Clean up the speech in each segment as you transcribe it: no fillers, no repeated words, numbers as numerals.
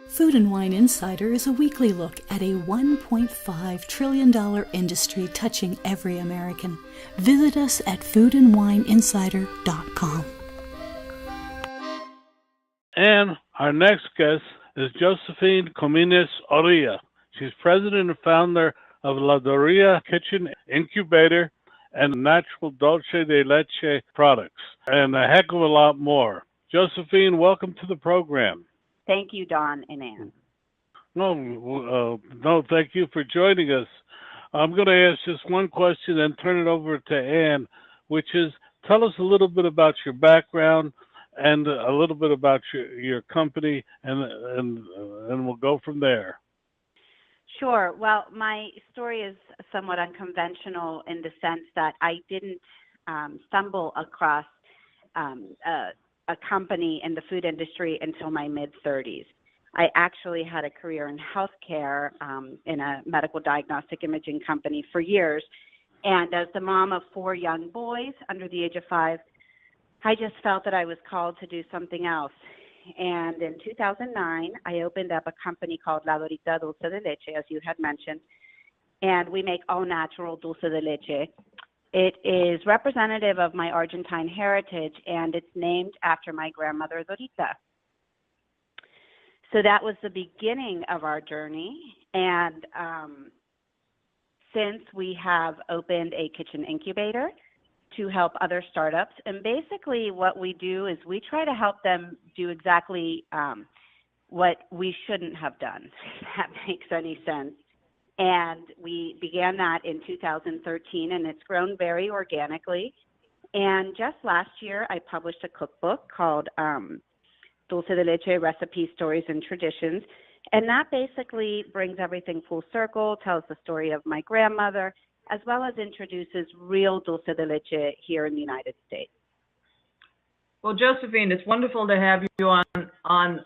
Food and Wine Insider is a weekly look at a $1.5 trillion industry touching every American. Visit us at foodandwineinsider.com. And our next guest is Josephine Oria. She's president and founder of La Dorita Kitchen Incubator and Natural Dulce de Leche products, and a heck of a lot more. Josephine, welcome to the program. Thank you, Don and Ann. No, thank you for joining us. I'm going to ask just one question and turn it over to Ann, which is, tell us a little bit about your background and a little bit about your company, and we'll go from there. Sure. Well, my story is somewhat unconventional in the sense that I didn't stumble across a company in the food industry until my mid-30s. I actually had a career in healthcare in a medical diagnostic imaging company for years. And as the mom of 4 young boys under the age of 5, I just felt that I was called to do something else. And in 2009, I opened up a company called La Dorita Dulce de Leche, as you had mentioned, and we make all natural dulce de leche. It is representative of my Argentine heritage, and it's named after my grandmother, Dorita. So that was the beginning of our journey, and since we have opened a kitchen incubator to help other startups, and basically what we do is we try to help them do exactly what we shouldn't have done, if that makes any sense. And we began that in 2013, and it's grown very organically. And just last year, I published a cookbook called Dulce de Leche Recipes, Stories, and Traditions. And that basically brings everything full circle, tells the story of my grandmother, as well as introduces real dulce de leche here in the United States. Well, Josephine, it's wonderful to have you on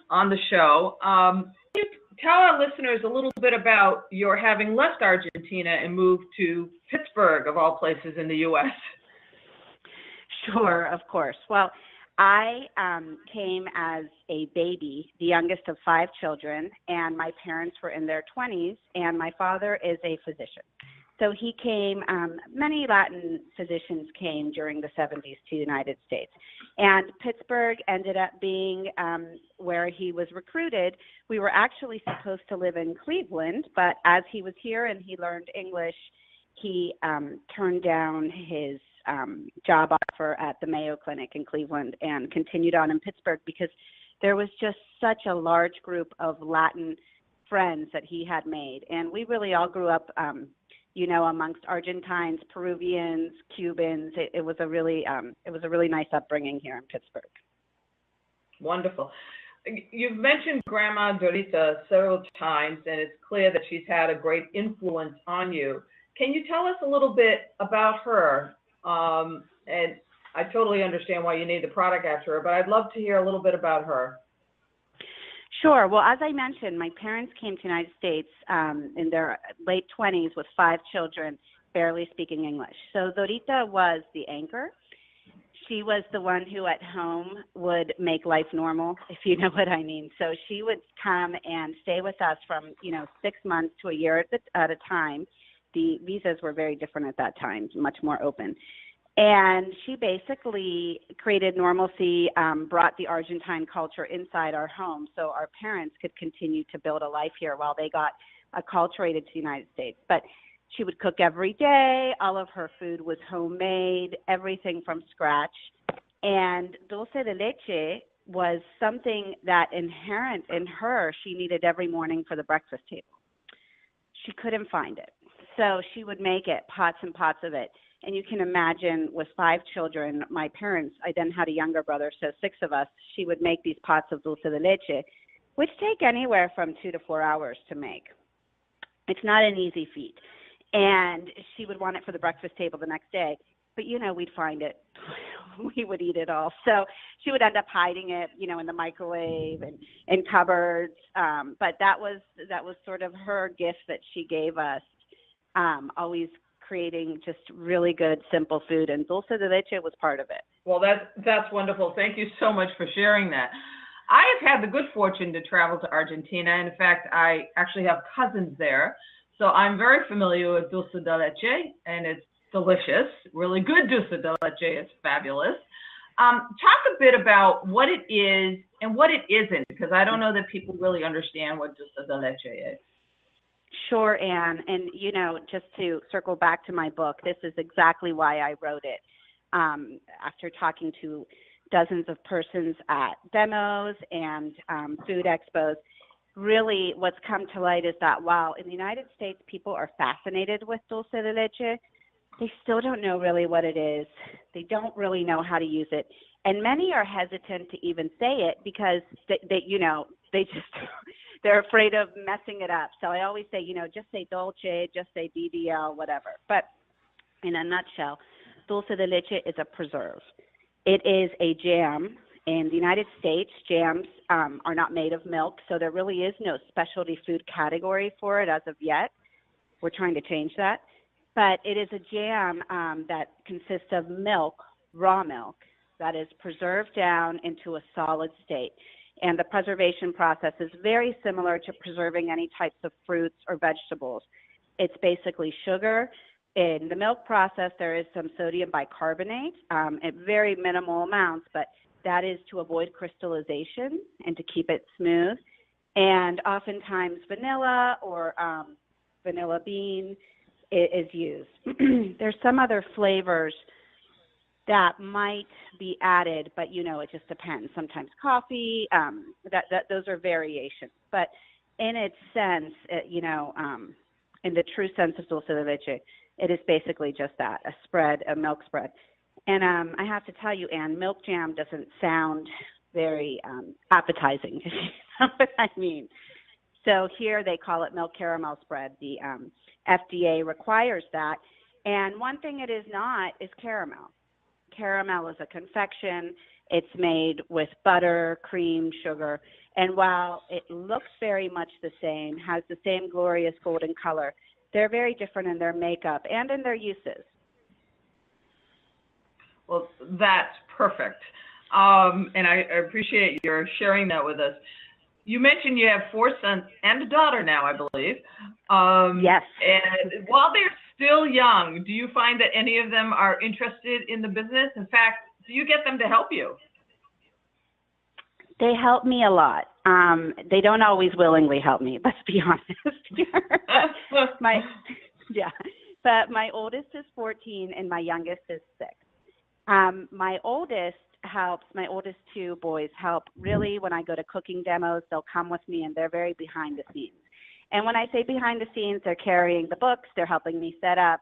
the show. Can you tell our listeners a little bit about your having left Argentina and moved to Pittsburgh, of all places in the U.S.? Sure, of course. Well, I came as a baby, the youngest of 5 children, and my parents were in their 20s, and my father is a physician. So he came, many Latin physicians came during the 70s to the United States. And Pittsburgh ended up being where he was recruited. We were actually supposed to live in Cleveland, but as he was here and he learned English, he turned down his job offer at the Mayo Clinic in Cleveland and continued on in Pittsburgh because there was just such a large group of Latin friends that he had made. And we really all grew up amongst Argentines, Peruvians, Cubans. It was a really nice upbringing here in Pittsburgh. Wonderful. You've mentioned Grandma Dorita several times, and it's clear that she's had a great influence on you. Can you tell us a little bit about her? And I totally understand why you need the product after her, but I'd love to hear a little bit about her. Sure. Well, as I mentioned, my parents came to the United States in their late 20s with 5 children, barely speaking English. So Dorita was the anchor. She was the one who at home would make life normal, if you know what I mean. So she would come and stay with us from, 6 months to a year at a time. The visas were very different at that time, much more open. And she basically created normalcy, brought the Argentine culture inside our home so our parents could continue to build a life here while they got acculturated to the United States. But she would cook every day. All of her food was homemade, everything from scratch. And dulce de leche was something that inherent in her she needed every morning for the breakfast table. She couldn't find it. So she would make it, pots and pots of it. And you can imagine with 5 children, my parents, I then had a younger brother, so 6 of us, she would make these pots of dulce de leche, which take anywhere from 2 to 4 hours to make. It's not an easy feat. And she would want it for the breakfast table the next day. But, we'd find it. We would eat it all. So she would end up hiding it, in the microwave and in cupboards. But that was sort of her gift that she gave us, always creating just really good, simple food, and dulce de leche was part of it. Well, that's wonderful. Thank you so much for sharing that. I have had the good fortune to travel to Argentina. And in fact, I actually have cousins there. So I'm very familiar with dulce de leche, and it's delicious. Really good dulce de leche. It's fabulous. Talk a bit about what it is and what it isn't, because I don't know that people really understand what dulce de leche is. Sure, Anne. And, just to circle back to my book, this is exactly why I wrote it. After talking to dozens of persons at demos and food expos, really what's come to light is that while in the United States people are fascinated with dulce de leche, they still don't know really what it is. They don't really know how to use it. And many are hesitant to even say it because they're afraid of messing it up. So I always say, just say dolce, just say DDL, whatever. But in a nutshell, dulce de leche is a preserve. It is a jam. In the United States, jams are not made of milk, so there really is no specialty food category for it as of yet. We're trying to change that. But it is a jam that consists of milk, raw milk, that is preserved down into a solid state. And the preservation process is very similar to preserving any types of fruits or vegetables. It's basically sugar. In the milk process, there is some sodium bicarbonate at very minimal amounts, but that is to avoid crystallization and to keep it smooth. And oftentimes vanilla or vanilla bean is used. There's some other flavors that might be added, but it just depends. Sometimes coffee, those are variations. But in its sense, in the true sense of dulce de leche, it is basically just that, a milk spread. And I have to tell you, Anne, milk jam doesn't sound very appetizing, if you know what I mean. So here they call it milk caramel spread. The FDA requires that. And one thing it is not is caramel. Caramel is a confection. It's made with butter, cream, sugar. And while it looks very much the same, has the same glorious golden color, they're very different in their makeup and in their uses. Well, that's perfect. And I appreciate your sharing that with us. You mentioned you have 4 sons and a daughter now, I believe. Yes. And while they're still young, do you find that any of them are interested in the business? In fact, do you get them to help you? They help me a lot. They don't always willingly help me, let's be honest. But my oldest is 14 and my youngest is 6. My oldest 2 boys help really when I go to cooking demos. They'll come with me and they're very behind the scenes. And when I say behind the scenes, they're carrying the books, they're helping me set up,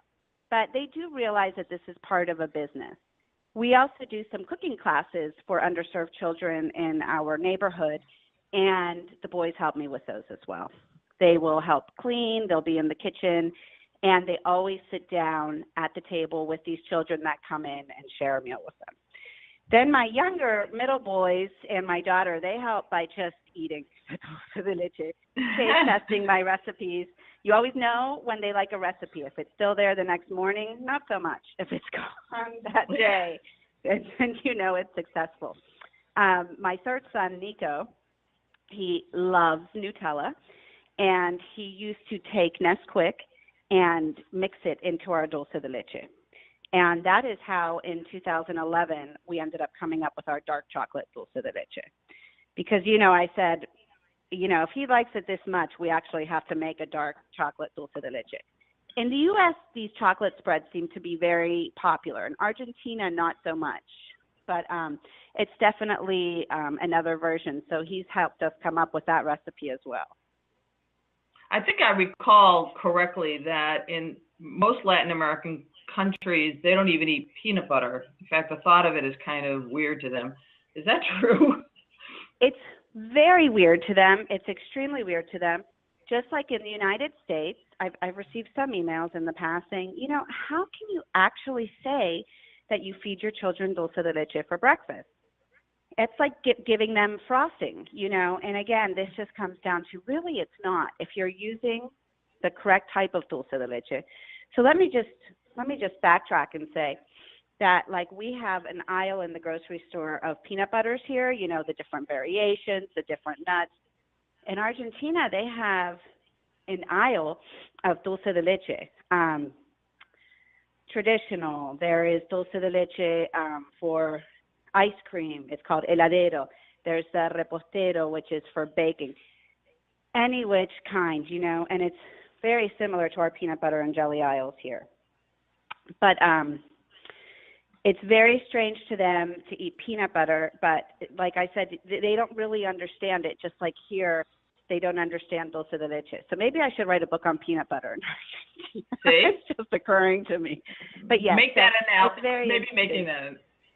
but they do realize that this is part of a business. We also do some cooking classes for underserved children in our neighborhood, and the boys help me with those as well. They will help clean, they'll be in the kitchen, and they always sit down at the table with these children that come in and share a meal with them. Then my younger middle boys and my daughter, they help by just eating taste testing my recipes. You always know when they like a recipe. If it's still there the next morning, not so much. If it's gone that day, then it's successful. My third son, Nico, he loves Nutella, and he used to take Nesquik and mix it into our dulce de leche. And that is how in 2011 we ended up coming up with our dark chocolate dulce de leche. Because, I said, if he likes it this much, we actually have to make a dark chocolate dulce de leche. In the U.S., these chocolate spreads seem to be very popular. In Argentina, not so much. But it's definitely another version. So he's helped us come up with that recipe as well. I think I recall correctly that in most Latin American countries, they don't even eat peanut butter. In fact, the thought of it is kind of weird to them. Is that true? It's very weird to them. It's extremely weird to them. Just like in the United States, I've received some emails in the past saying, how can you actually say that you feed your children dulce de leche for breakfast? It's like giving them frosting, and again, this just comes down to really it's not. If you're using the correct type of dulce de leche. So let me just backtrack and say that, like, we have an aisle in the grocery store of peanut butters here, you know, the different variations, the different nuts. In Argentina, they have an aisle of dulce de leche, traditional. There is dulce de leche for ice cream. It's called heladero. There's the repostero, which is for baking. Any which kind, you know, and it's very similar to our peanut butter and jelly aisles here. But it's very strange to them to eat peanut butter, but like I said, they don't really understand it, just like here, they don't understand dulce de leche. So maybe I should write a book on peanut butter. See? It's just occurring to me. But yes, Make that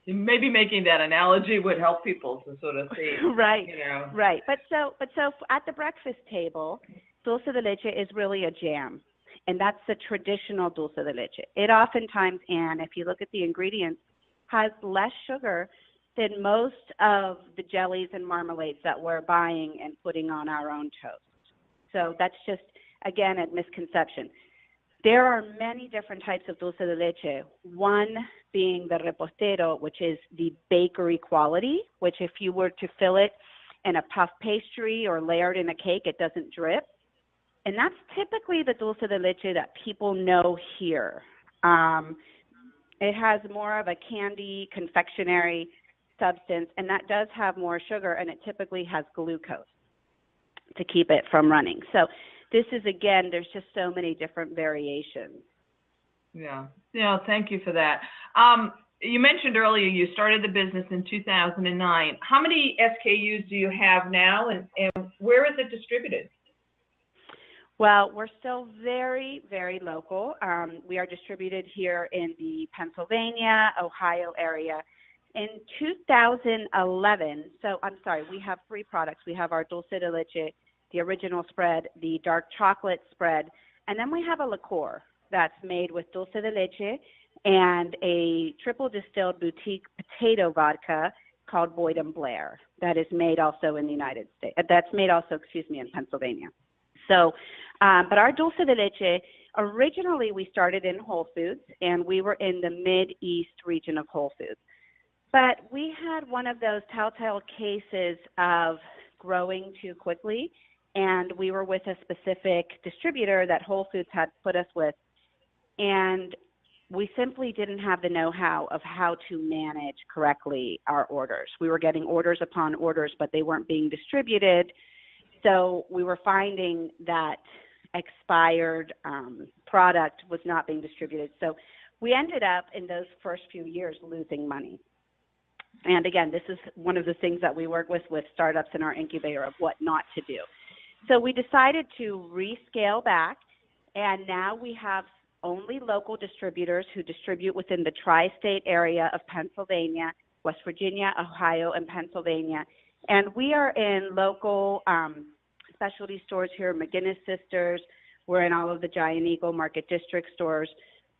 maybe making that analogy would help people to sort of see. Right, you know. right. But so at the breakfast table, dulce de leche is really a jam. And that's the traditional dulce de leche. It oftentimes, and if you look at the ingredients, has less sugar than most of the jellies and marmalades that we're buying and putting on our own toast. So that's just, again, a misconception. There are many different types of dulce de leche, one being the repostero, which is the bakery quality, which if you were to fill it in a puff pastry or layered in a cake, it doesn't drip. And that's typically the dulce de leche that people know here. It has more of a candy, confectionery substance, and that does have more sugar, and it typically has glucose to keep it from running. So this is, again, there's just so many different variations. Yeah. Thank you for that. You mentioned earlier you started the business in 2009. How many SKUs do you have now, and where is it distributed? Well, we're still very, very local. We are distributed here in the Pennsylvania, Ohio area. In 2011, we have 3 products. We have our dulce de leche, the original spread, the dark chocolate spread, and then we have a liqueur that's made with dulce de leche and a triple distilled boutique potato vodka called Boyd and Blair that is made also in the United States. That's made also, in Pennsylvania. So, but our dulce de leche, originally we started in Whole Foods, and we were in the Mid-East region of Whole Foods. But we had one of those telltale cases of growing too quickly, and we were with a specific distributor that Whole Foods had put us with, and we simply didn't have the know-how of how to manage correctly our orders. We were getting orders upon orders, but they weren't being distributed. So we were finding that expired product was not being distributed. So we ended up in those first few years losing money. And again, this is one of the things that we work with startups in our incubator of what not to do. So we decided to rescale back, and now we have only local distributors who distribute within the tri-state area of Pennsylvania, West Virginia, Ohio, and Pennsylvania. And we are in local specialty stores here, McGinnis Sisters. We're in all of the Giant Eagle Market District stores.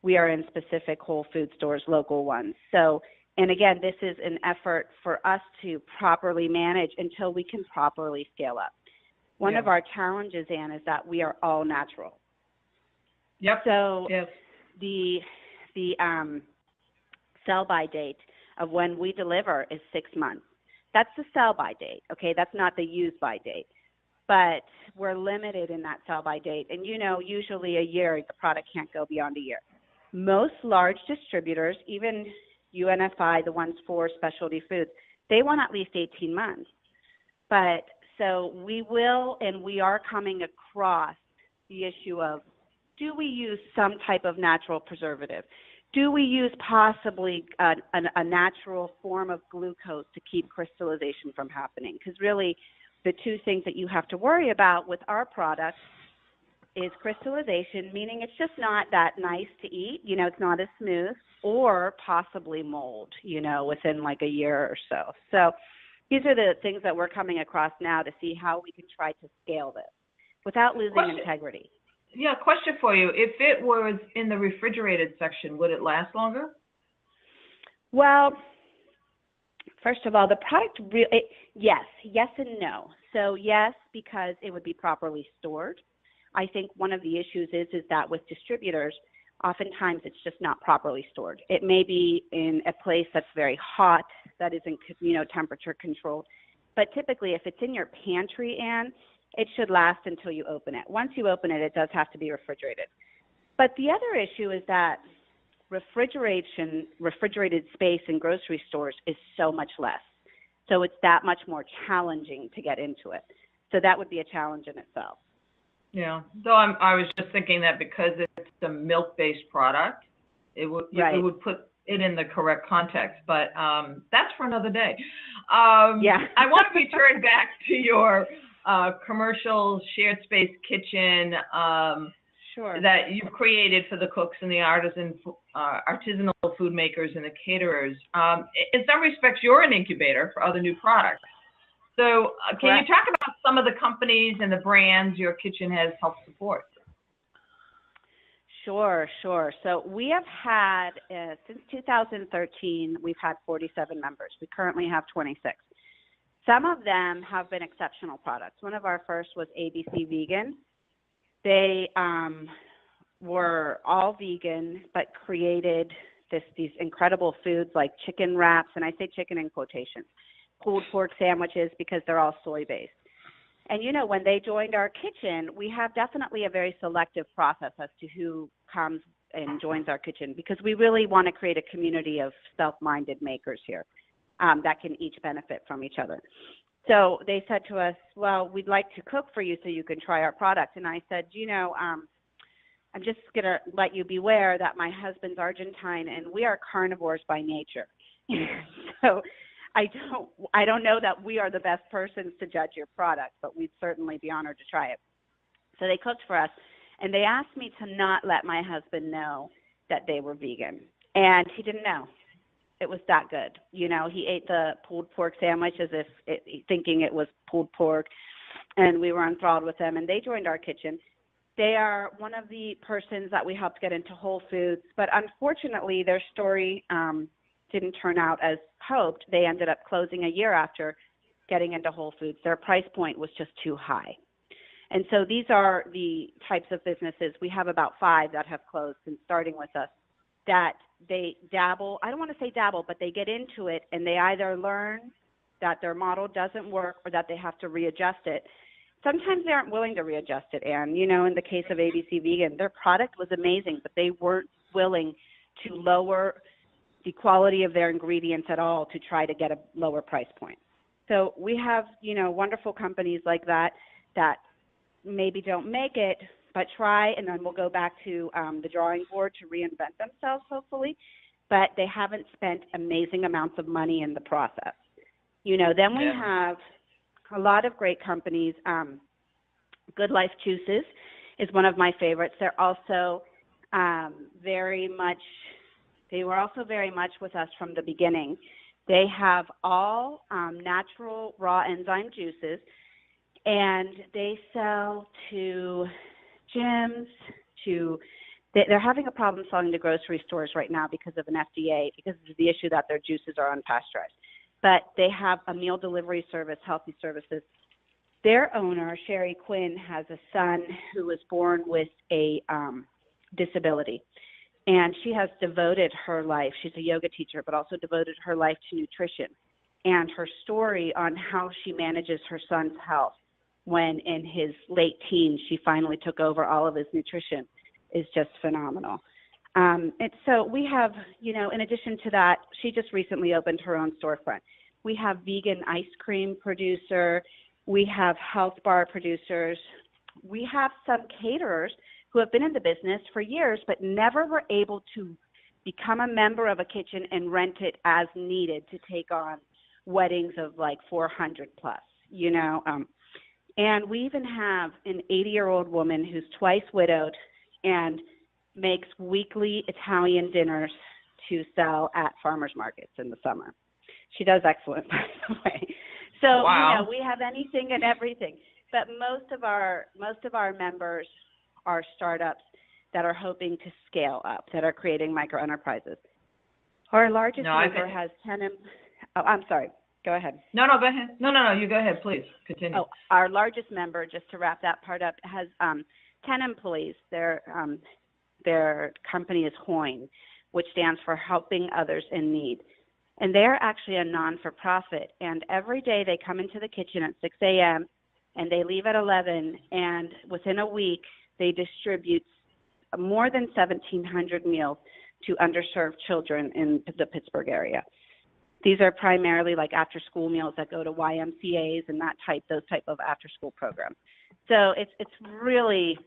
We are in specific Whole Food stores, local ones. So, and again, this is an effort for us to properly manage until we can properly scale up. One of our challenges, Anne, is that we are all natural. Yep. So the sell-by date of when we deliver is 6 months. That's the sell-by date, okay? That's not the use-by date. But we're limited in that sell-by date. And, you know, usually a year, the product can't go beyond a year. Most large distributors, even UNFI, the ones for specialty foods, they want at least 18 months. But so we will, and we are coming across the issue of, do we use some type of natural preservative? Do we use possibly a natural form of glucose to keep crystallization from happening? Because really, the two things that you have to worry about with our product is crystallization, meaning it's just not that nice to eat, you know, it's not as smooth, or possibly mold, you know, within like a year or so. So these are the things that we're coming across now to see how we can try to scale this without losing integrity. Yeah, question for you. If it was in the refrigerated section, would it last longer? Well, first of all, the product, yes and no. So yes, because it would be properly stored. I think one of the issues is that with distributors, oftentimes it's just not properly stored. It may be in a place that's very hot, that isn't, temperature controlled. But typically, if it's in your pantry, Anne, it should last until you open it. Once you open it, it does have to be refrigerated. But the other issue is that refrigerated space in grocery stores is so much less. So it's that much more challenging to get into it. So that would be a challenge in itself. Yeah. So I was just thinking that because it's a milk-based product, it would put it in the correct context. But that's for another day. Yeah. I want to return back to your commercial shared space kitchen Sure. that you've created for the cooks and the artisanal food makers and the caterers. In some respects, you're an incubator for other new products. So can you talk about some of the companies and the brands your kitchen has helped support? Sure. So we have had, since 2013, we've had 47 members. We currently have 26. Some of them have been exceptional products. One of our first was ABC Vegan. They were all vegan, but created these incredible foods like chicken wraps, and I say chicken in quotations, pulled pork sandwiches, because they're all soy-based. And, when they joined our kitchen, we have definitely a very selective process as to who comes and joins our kitchen, because we really want to create a community of self-minded makers here that can each benefit from each other. So they said to us, well, we'd like to cook for you so you can try our product. And I said, I'm just going to let you beware that my husband's Argentine and we are carnivores by nature. So I don't know that we are the best persons to judge your product, but we'd certainly be honored to try it. So they cooked for us, and they asked me to not let my husband know that they were vegan. And he didn't know. It was that good. He ate the pulled pork sandwich as if thinking it was pulled pork, and we were enthralled with them, and they joined our kitchen. They are one of the persons that we helped get into Whole Foods, but unfortunately their story didn't turn out as hoped. They ended up closing a year after getting into Whole Foods. Their price point was just too high. And so these are the types of businesses. We have about 5 that have closed since starting with us, that they dabble, I don't want to say dabble, but they get into it and they either learn that their model doesn't work or that they have to readjust it. Sometimes they aren't willing to readjust it, Anne. In the case of ABC Vegan, their product was amazing, but they weren't willing to lower the quality of their ingredients at all to try to get a lower price point. So we have, wonderful companies like that maybe don't make it, but try, and then we'll go back to the drawing board to reinvent themselves, hopefully, but they haven't spent amazing amounts of money in the process. Then we have a lot of great companies. Good Life Juices is one of my favorites. They're also they were also very much with us from the beginning. They have all natural raw enzyme juices, and they sell to gyms, they're having a problem selling to grocery stores right now because of an FDA, because of the issue that their juices are unpasteurized. But they have a meal delivery service, Healthy Services. Their owner, Sherry Quinn, has a son who was born with a disability. And she has devoted her life, she's a yoga teacher, but also devoted her life to nutrition. And her story on how she manages her son's health when in his late teens, she finally took over all of his nutrition is just phenomenal. And so we have, in addition to that, she just recently opened her own storefront. We have vegan ice cream producer. We have health bar producers. We have some caterers who have been in the business for years, but never were able to become a member of a kitchen and rent it as needed to take on weddings of like 400 plus, and we even have an 80-year-old woman who's twice widowed and makes weekly Italian dinners to sell at farmers markets in the summer. She does excellent, by the way. So, wow. We have anything and everything. But most of our members are startups that are hoping to scale up, that are creating micro enterprises. Our largest member has 10. I'm sorry. Go ahead. No, go ahead. No, you go ahead, please. Continue. Oh, our largest member, just to wrap that part up, has 10 employees. They're Their company is HOIN, which stands for Helping Others in Need. And they're actually a non-for-profit. And every day they come into the kitchen at 6 a.m. and they leave at 11. And within a week, they distribute more than 1,700 meals to underserved children in the Pittsburgh area. These are primarily like after-school meals that go to YMCAs and those type of after-school programs. So it's really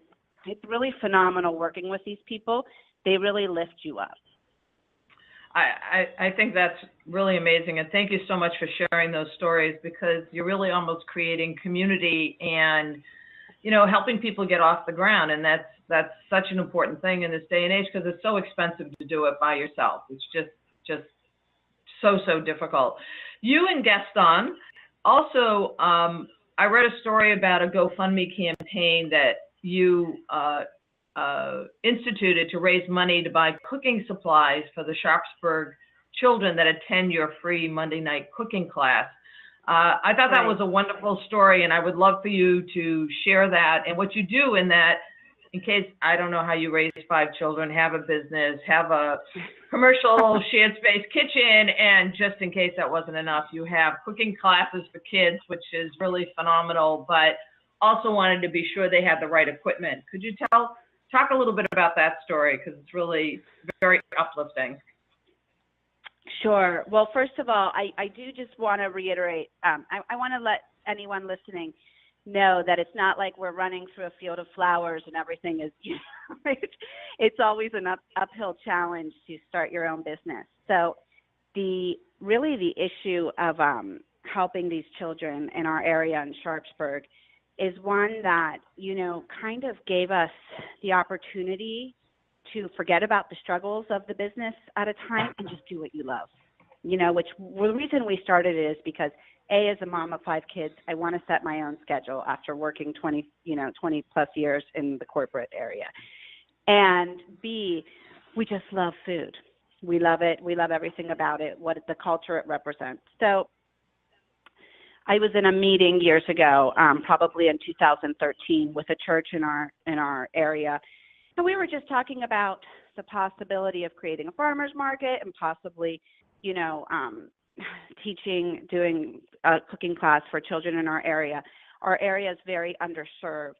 phenomenal working with these people. They really lift you up. I think that's really amazing, and thank you so much for sharing those stories, because you're really almost creating community and, you know, helping people get off the ground, and that's such an important thing in this day and age, because it's so expensive to do it by yourself. It's just so difficult. You and Gaston also, I read a story about a GoFundMe campaign that you instituted to raise money to buy cooking supplies for the Sharpsburg children that attend your free Monday night cooking class. I thought that was a wonderful story, and I would love for you to share that and what you do in that, in case, I don't know how you raise 5 children, have a business, have a commercial shared space kitchen, and just in case that wasn't enough, you have cooking classes for kids, which is really phenomenal, but also wanted to be sure they had the right equipment. Could you talk a little bit about that story, because it's really very uplifting. Sure. Well, first of all, I do just want to reiterate, I want to let anyone listening know that it's not like we're running through a field of flowers and everything is, you know, it's always an uphill challenge to start your own business. So the issue of helping these children in our area in Sharpsburg is one that, you know, kind of gave us the opportunity to forget about the struggles of the business at a time and just do what you love. You know, the reason we started it is because A, as a mom of 5 kids, I want to set my own schedule after working 20 plus years in the corporate area. And B, we just love food. We love it. We love everything about it, the culture it represents. So I was in a meeting years ago, probably in 2013, with a church in our area, and we were just talking about the possibility of creating a farmers market and possibly, you know, doing a cooking class for children in our area. Our area is very underserved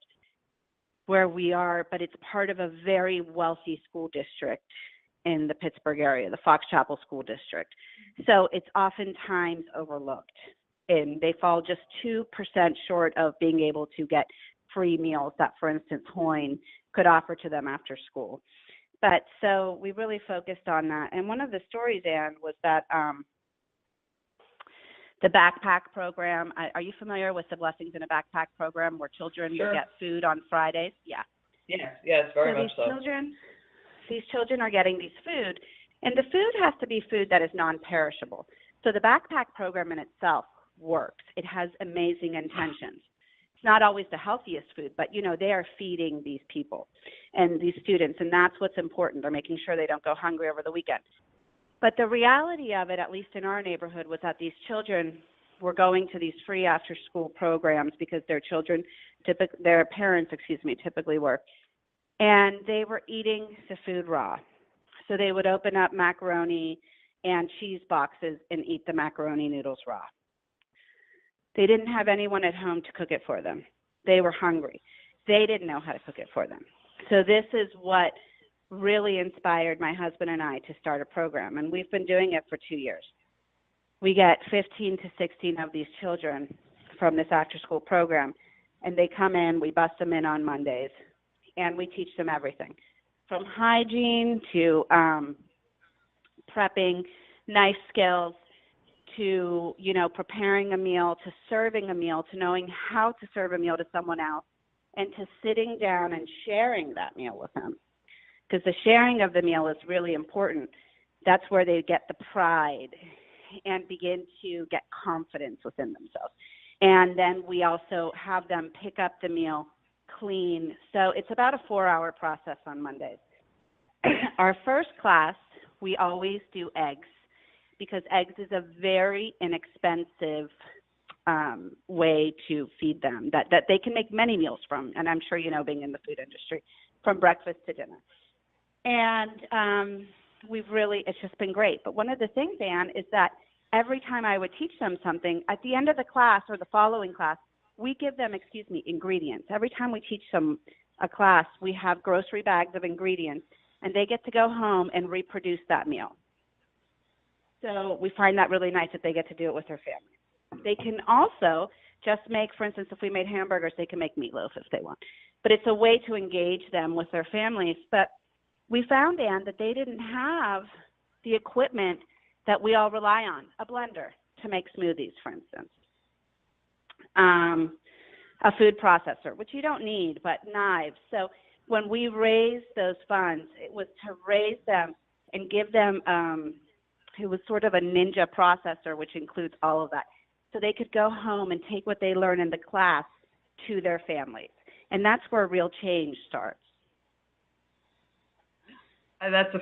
where we are, but it's part of a very wealthy school district in the Pittsburgh area, the Fox Chapel School District. So it's oftentimes overlooked. And they fall just 2% short of being able to get free meals that, for instance, HOIN could offer to them after school. But so we really focused on that. And one of the stories, Anne, was that the backpack program, are you familiar with the Blessings in a Backpack program where children get food on Fridays? Yeah. Yes, very much so. These children are getting these food, and the food has to be food that is non-perishable. So the backpack program in itself works. It has amazing intentions. It's not always the healthiest food, but, you know, they are feeding these people and these students, and that's what's important. They're making sure they don't go hungry over the weekend. But the reality of it, at least in our neighborhood, was that these children were going to these free after-school programs because their parents typically work, and they were eating the food raw. So they would open up macaroni and cheese boxes and eat the macaroni noodles raw. They didn't have anyone at home to cook it for them. They were hungry. They didn't know how to cook it for them. So this is what really inspired my husband and I to start a program, and we've been doing it for 2 years. We get 15 to 16 of these children from this after-school program, and they come in, we bust them in on Mondays, and we teach them everything, from hygiene to prepping, knife skills, to, you know, preparing a meal, to serving a meal, to knowing how to serve a meal to someone else, and to sitting down and sharing that meal with them. Because the sharing of the meal is really important. That's where they get the pride and begin to get confidence within themselves. And then we also have them pick up the meal, clean. So it's about a 4-hour process on Mondays. Our first class, we always do eggs, because eggs is a very inexpensive way to feed them that they can make many meals from. And I'm sure, you know, being in the food industry, from breakfast to dinner. And it's just been great. But one of the things, Anne, is that every time I would teach them something, at the end of the class or the following class, we give them, ingredients. Every time we teach them a class, we have grocery bags of ingredients, and they get to go home and reproduce that meal. So we find that really nice that they get to do it with their family. They can also just make, for instance, if we made hamburgers, they can make meatloaf if they want. But it's a way to engage them with their families. But we found, Anne, that they didn't have the equipment that we all rely on, a blender to make smoothies, for instance, a food processor, which you don't need, but knives. So when we raised those funds, it was to raise them and give them, it was sort of a ninja processor, which includes all of that. So they could go home and take what they learn in the class to their families. And that's where real change starts. That's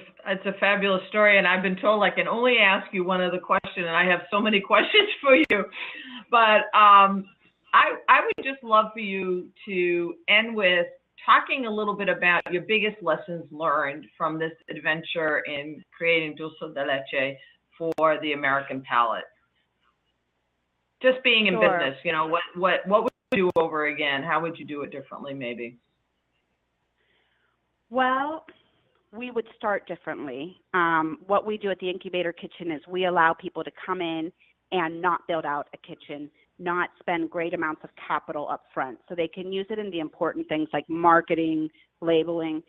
a fabulous story, and I've been told I can only ask you one other question, and I have so many questions for you. But I would just love for you to end with talking a little bit about your biggest lessons learned from this adventure in creating dulce de leche for the American palate. Just being in Sure. business, what would you do over again? How would you do it differently, maybe? Well, we would start differently. What we do at the Incubator Kitchen is we allow people to come in and not build out a kitchen, not spend great amounts of capital up front. So they can use it in the important things like marketing, labeling.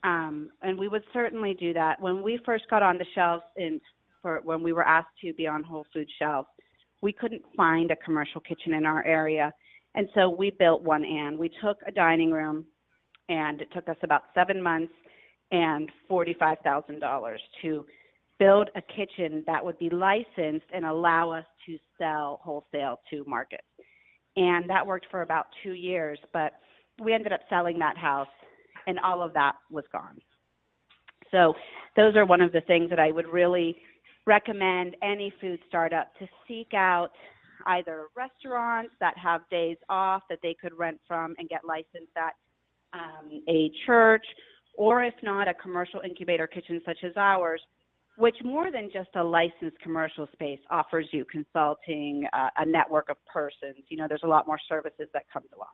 And we would certainly do that. When we first got on the shelves when we were asked to be on Whole Foods shelves, we couldn't find a commercial kitchen in our area. And so we built one, and we took a dining room, and it took us about 7 months and $45,000 to build a kitchen that would be licensed and allow us to sell wholesale to markets. And that worked for about 2 years, but we ended up selling that house, and all of that was gone. So those are one of the things that I would really recommend any food startup to seek out, either restaurants that have days off that they could rent from and get licensed at, a church, or if not, a commercial incubator kitchen such as ours, which more than just a licensed commercial space offers you consulting, a network of persons. There's a lot more services that comes along.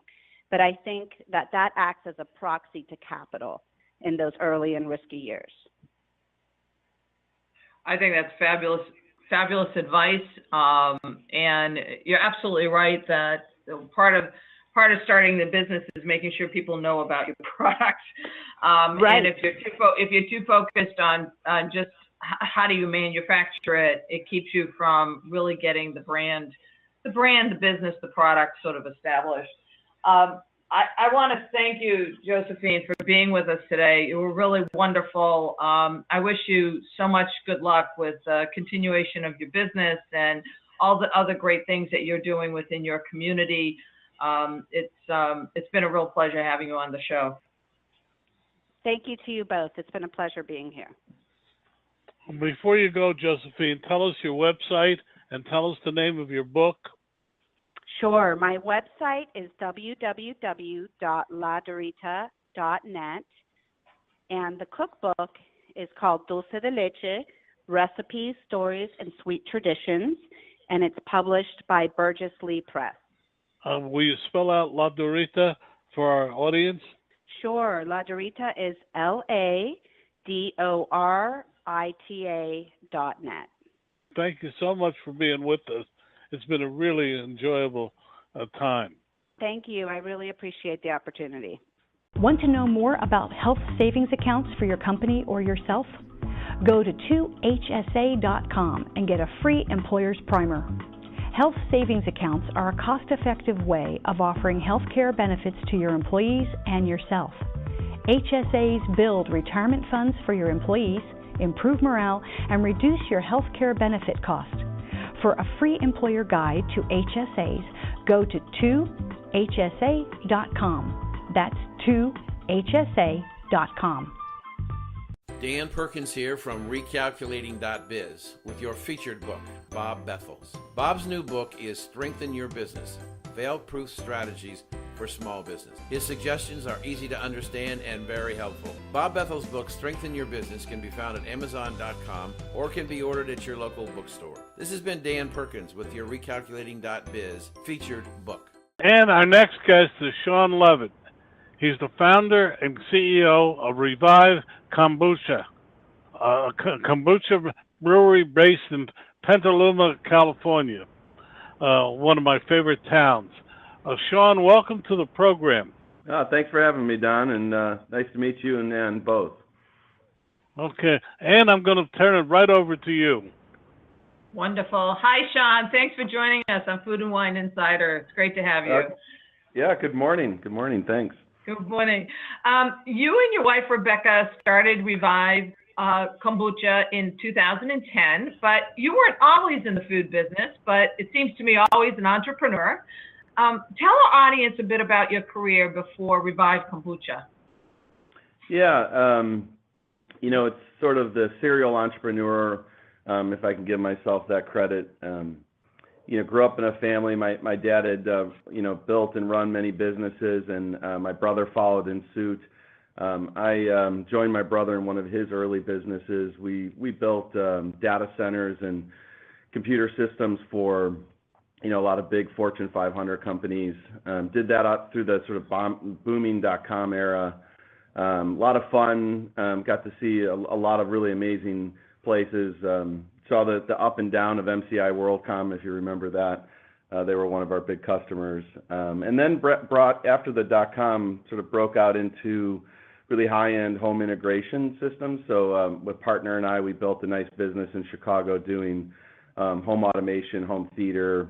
But I think that acts as a proxy to capital in those early and risky years. I think that's fabulous advice. And you're absolutely right that part of starting the business is making sure people know about your product. Right. And if you're too focused on just how do you manufacture it, it keeps you from really getting the brand, the business, the product sort of established. I want to thank you, Josephine, for being with us today. You were really wonderful. I wish you so much good luck with continuation of your business and all the other great things that you're doing within your community. It's been a real pleasure having you on the show. Thank you to you both. It's been a pleasure being here. Before you go, Josephine, tell us your website and tell us the name of your book. Sure. My website is www.ladorita.net, and the cookbook is called Dulce de Leche, Recipes, Stories, and Sweet Traditions, and it's published by Burgess Lee Press. Will you spell out La Dorita for our audience? Sure. La Dorita is LADORITA.net. Thank you so much for being with us. It's been a really enjoyable time. Thank you. I really appreciate the opportunity. Want to know more about health savings accounts for your company or yourself? Go to 2hsa.com and get a free employer's primer. Health savings accounts are a cost-effective way of offering health care benefits to your employees and yourself. HSAs build retirement funds for your employees, improve morale, and reduce your health care benefit cost. For a free employer guide to HSAs, go to 2hsa.com. That's 2hsa.com. Dan Perkins here from Recalculating.biz with your featured book, Bob Bethels. Bob's new book is Strengthen Your Business, Fail-Proof Strategies for small business. His suggestions are easy to understand and very helpful. Bob Bethel's book, Strengthen Your Business, can be found at Amazon.com or can be ordered at your local bookstore. This has been Dan Perkins with your Recalculating.biz featured book. And our next guest is Sean Lovett. He's the founder and CEO of Revive Kombucha, a kombucha brewery based in Petaluma, California, one of my favorite towns. Sean, welcome to the program. Thanks for having me, Don, and nice to meet you and Ann both. Okay, and I'm going to turn it right over to you. Wonderful. Hi, Sean. Thanks for joining us on Food and Wine Insider. It's great to have you. Yeah, good morning. Good morning. Thanks. Good morning. You and your wife, Rebekah, started Revive Kombucha in 2010, but you weren't always in the food business, but it seems to me always an entrepreneur. Tell our audience a bit about your career before Revive Kombucha. Yeah, it's sort of the serial entrepreneur, if I can give myself that credit. Grew up in a family. My dad had, built and run many businesses, and my brother followed in suit. I joined my brother in one of his early businesses. We built data centers and computer systems for, a lot of big Fortune 500 companies. Did that up through the sort of booming .com era. A lot of fun. Got to see a lot of really amazing places. Saw the up and down of MCI WorldCom, if you remember that. They were one of our big customers. And then brought, after the .com sort of broke out into really high-end home integration systems. So with partner and I, we built a nice business in Chicago doing home automation, home theater,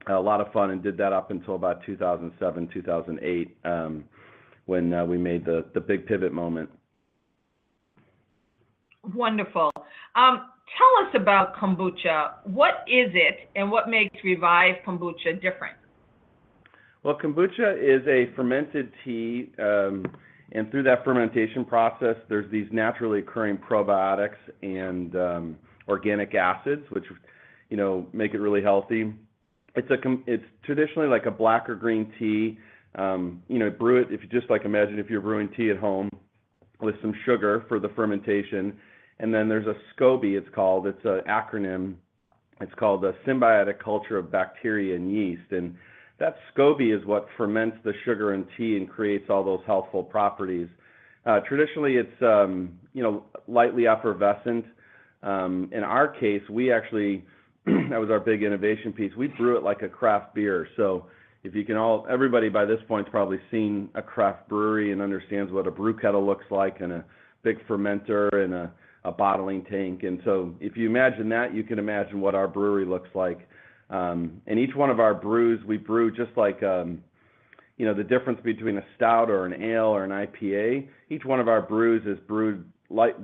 a lot of fun, and did that up until about 2007, 2008, when we made the big pivot moment. Wonderful. Tell us about kombucha. What is it, and what makes Revive Kombucha different? Well, kombucha is a fermented tea, and through that fermentation process, there's these naturally occurring probiotics and organic acids, which make it really healthy. It's traditionally like a black or green tea. Brew it, if you just imagine if you're brewing tea at home with some sugar for the fermentation. And then there's a SCOBY, it's called. It's an acronym. It's called the Symbiotic Culture of Bacteria and Yeast. And that SCOBY is what ferments the sugar in tea and creates all those healthful properties. Traditionally, it's lightly effervescent. In our case, we actually that was our big innovation piece. We brew it like a craft beer. So if you can everybody by this point has probably seen a craft brewery and understands what a brew kettle looks like, and a big fermenter and a bottling tank. And so if you imagine that, you can imagine what our brewery looks like. And each one of our brews, we brew just like, the difference between a stout or an ale or an IPA. Each one of our brews is brewed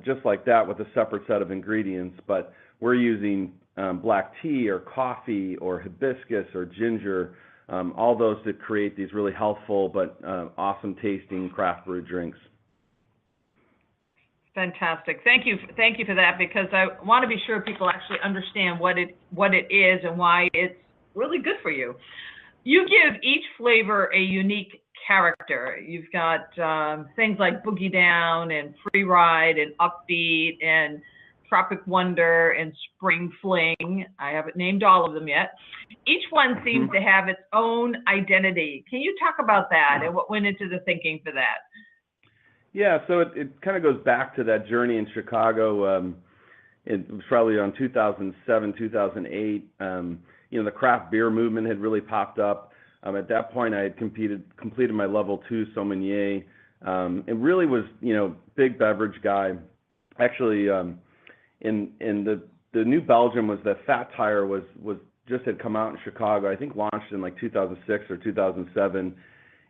just like that with a separate set of ingredients, but we're using black tea or coffee or hibiscus or ginger, all those to create these really healthful but awesome tasting craft brew drinks. Fantastic. Thank you for that, because I want to be sure people actually understand what it is and why it's really good for you. You give each flavor a unique character. You've got things like Boogie Down and Free Ride and Upbeat and Tropic Wonder and Spring Fling. I haven't named all of them yet. Each one seems to have its own identity. Can you talk about that and what went into the thinking for that? Yeah, so it kind of goes back to that journey in Chicago. It was probably around 2007, 2008. The craft beer movement had really popped up. At that point, I had completed my level 2 sommelier, and really was, big beverage guy. Actually, in the New Belgium was that Fat Tire was just had come out in Chicago. I think launched in like 2006 or 2007.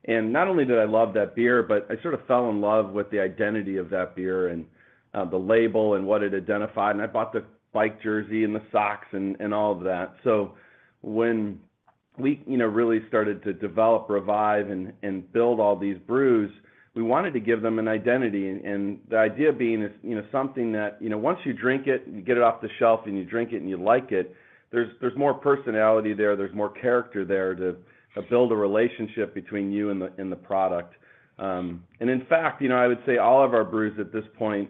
And not only did I love that beer, but I sort of fell in love with the identity of that beer and the label and what it identified. And I bought the bike jersey and the socks and all of that. So when we, really started to develop Revive and build all these brews, we wanted to give them an identity. And the idea being is, something that, once you drink it, you get it off the shelf and you drink it and you like it, there's more personality there, there's more character there to build a relationship between you and the product. And in fact, I would say all of our brews at this point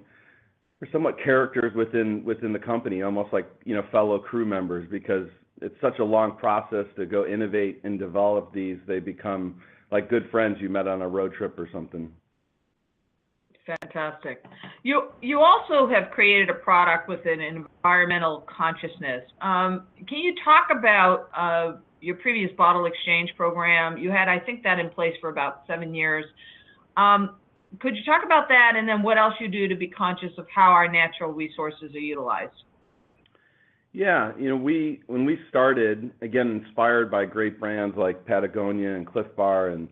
are somewhat characters within the company, almost like, fellow crew members, because it's such a long process to go innovate and develop these. They become like good friends you met on a road trip or something. Fantastic. You also have created a product with an environmental consciousness. Can you talk about your previous bottle exchange program? You had, I think, that in place for about 7 years. Could you talk about that, and then what else you do to be conscious of how our natural resources are utilized? Yeah, when we started, again, inspired by great brands like Patagonia and Cliff Bar and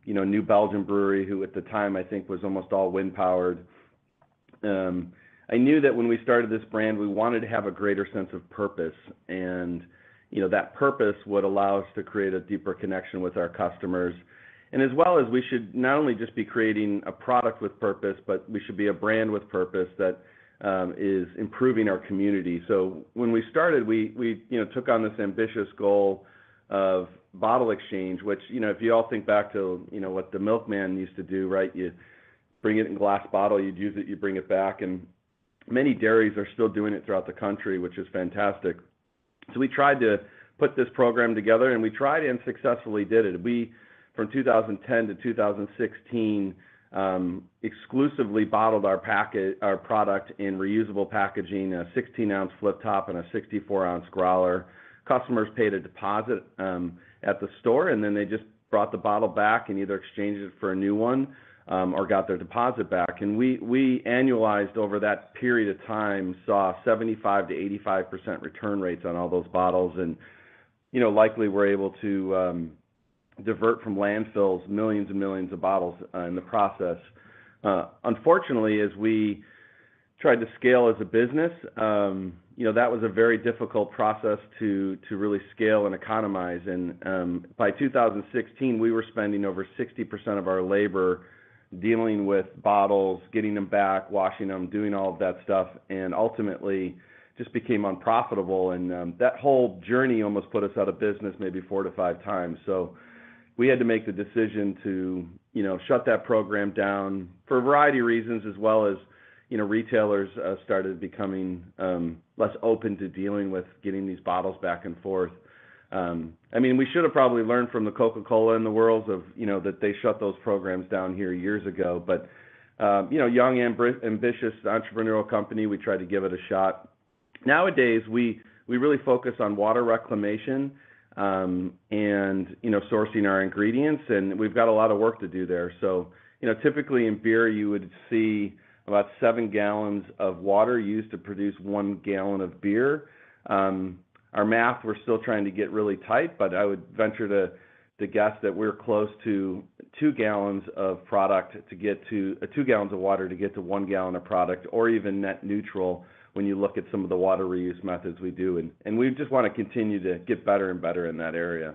New Belgium Brewery, who at the time I think was almost all wind powered. I knew that when we started this brand, we wanted to have a greater sense of purpose, and that purpose would allow us to create a deeper connection with our customers. And as well as we should not only just be creating a product with purpose, but we should be a brand with purpose that is improving our community. So when we started, we took on this ambitious goal of bottle exchange, which, if you all think back to, what the milkman used to do, right? You bring it in glass bottle, you'd use it, you bring it back. And many dairies are still doing it throughout the country, which is fantastic. So we tried to put this program together, and we tried and successfully did it. We, from 2010 to 2016, exclusively bottled our product in reusable packaging, a 16-ounce flip top and a 64-ounce growler. Customers paid a deposit at the store, and then they just brought the bottle back and either exchanged it for a new one or got their deposit back. And we annualized over that period of time, saw 75 to 85% return rates on all those bottles, and likely we're able to divert from landfills millions and millions of bottles in the process. Unfortunately, as we tried to scale as a business, that was a very difficult process to really scale and economize. And by 2016, we were spending over 60% of our labor dealing with bottles, getting them back, washing them, doing all of that stuff, and ultimately just became unprofitable. And that whole journey almost put us out of business maybe 4 to 5 times. So we had to make the decision to, shut that program down for a variety of reasons, as well as, retailers started becoming less open to dealing with getting these bottles back and forth. We should have probably learned from the Coca-Cola in the world of, that they shut those programs down here years ago. But, young, ambitious entrepreneurial company, we tried to give it a shot. Nowadays, we really focus on water reclamation and, sourcing our ingredients, and we've got a lot of work to do there. So, typically in beer, you would see about 7 gallons of water used to produce 1 gallon of beer. Our math, we're still trying to get really tight, but I would venture to guess that we're close to 2 gallons of product to get to 2 gallons of water to get to 1 gallon of product, or even net neutral when you look at some of the water reuse methods we do. And we just want to continue to get better and better in that area.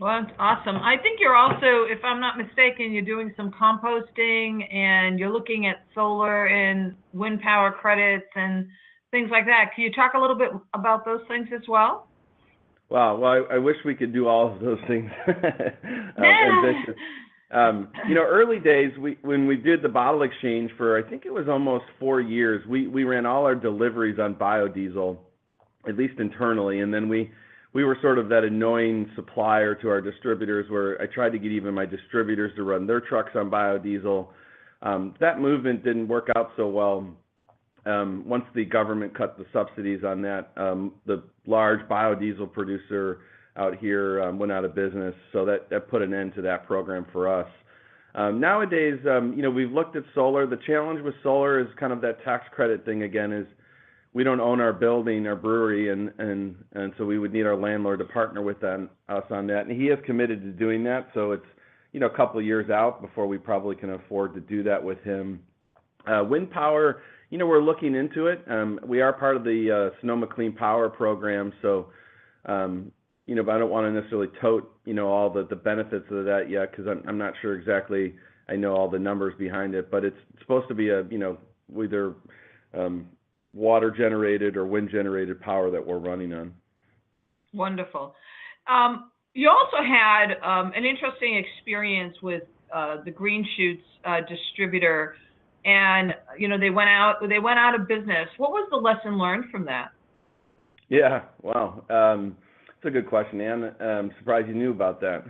Well, that's awesome. I think you're also, if I'm not mistaken, you're doing some composting, and you're looking at solar and wind power credits and things like that. Can you talk a little bit about those things as well? Wow. Well, I wish we could do all of those things. Ambitious. Early days, when we did the bottle exchange for, I think it was almost 4 years, we ran all our deliveries on biodiesel, at least internally, and then we were sort of that annoying supplier to our distributors, where I tried to get even my distributors to run their trucks on biodiesel. That movement didn't work out so well. Once the government cut the subsidies on that, the large biodiesel producer out here went out of business, so that put an end to that program for us. Nowadays, we've looked at solar. The challenge with solar is kind of that tax credit thing again, is we don't own our building, our brewery, and so we would need our landlord to partner with us on that. And he is committed to doing that, so it's a couple of years out before we probably can afford to do that with him. Wind power, we're looking into it. We are part of the Sonoma Clean Power program, so but I don't want to necessarily tote all the benefits of that yet, because I'm not sure exactly. I know all the numbers behind it, but it's supposed to be either water generated or wind generated power that we're running on. Wonderful. You also had an interesting experience with the Green Shoots distributor, and they went out of business. What was the lesson learned from that? Yeah, wow. That's a good question, Ann. I'm surprised you knew about that.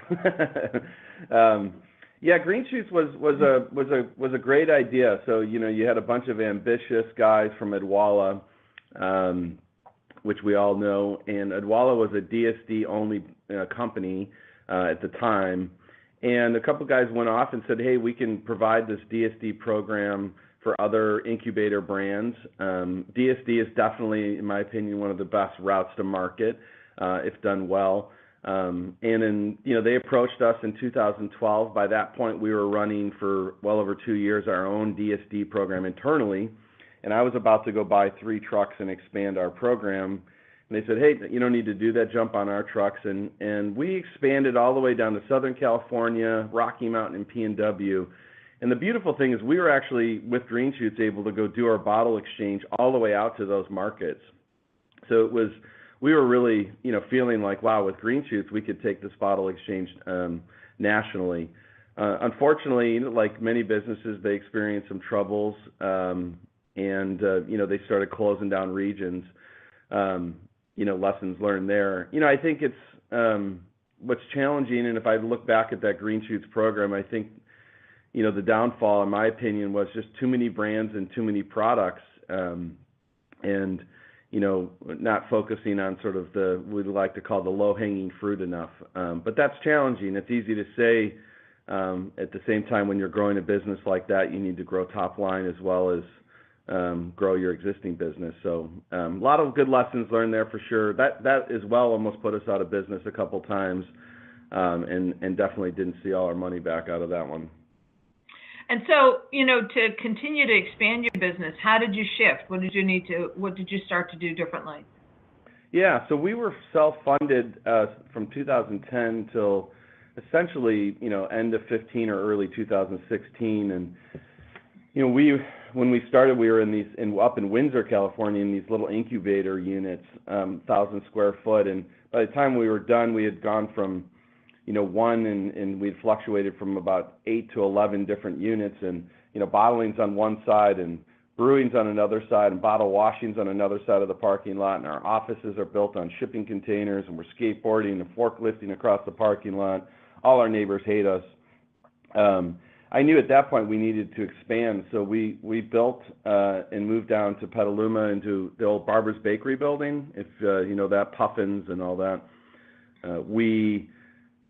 Yeah, Green Shoots was a great idea. So you had a bunch of ambitious guys from Odwalla, which we all know, and Odwalla was a DSD only company at the time. And a couple guys went off and said, hey, we can provide this DSD program for other incubator brands. DSD is definitely, in my opinion, one of the best routes to market if done well. And then, they approached us in 2012. By that point, we were running for well over 2 years our own DSD program internally. And I was about to go buy 3 trucks and expand our program. And they said, hey, you don't need to do that, jump on our trucks. And we expanded all the way down to Southern California, Rocky Mountain, and PNW. And the beautiful thing is we were actually, with Green Shoots, able to go do our bottle exchange all the way out to those markets. So we were really, feeling like, wow, with Green Shoots, we could take this bottle exchange nationally. Unfortunately, like many businesses, they experienced some troubles, and they started closing down regions. Lessons learned there. I think it's what's challenging, and if I look back at that Green Shoots program, I think, the downfall, in my opinion, was just too many brands and too many products, and not focusing on sort of we'd like to call the low-hanging fruit enough. But that's challenging. It's easy to say. At the same time, when you're growing a business like that, you need to grow top line as well as grow your existing business. So a lot of good lessons learned there for sure. That as well almost put us out of business a couple times, and definitely didn't see all our money back out of that one. And so, to continue to expand your business, how did you shift? What did you start to do differently? Yeah, so we were self-funded from 2010 till essentially, end of 15 or early 2016. And, when we started, we were up in Windsor, California, in these little incubator units, 1,000 square foot. And by the time we were done, we had gone from, one, and we'd fluctuated from about 8 to 11 different units, and, bottling's on one side and brewing's on another side and bottle washing's on another side of the parking lot. And our offices are built on shipping containers, and we're skateboarding and forklifting across the parking lot. All our neighbors hate us. I knew at that point we needed to expand, so we built and moved down to Petaluma into the old Barber's Bakery building, if that, Puffins and all that. We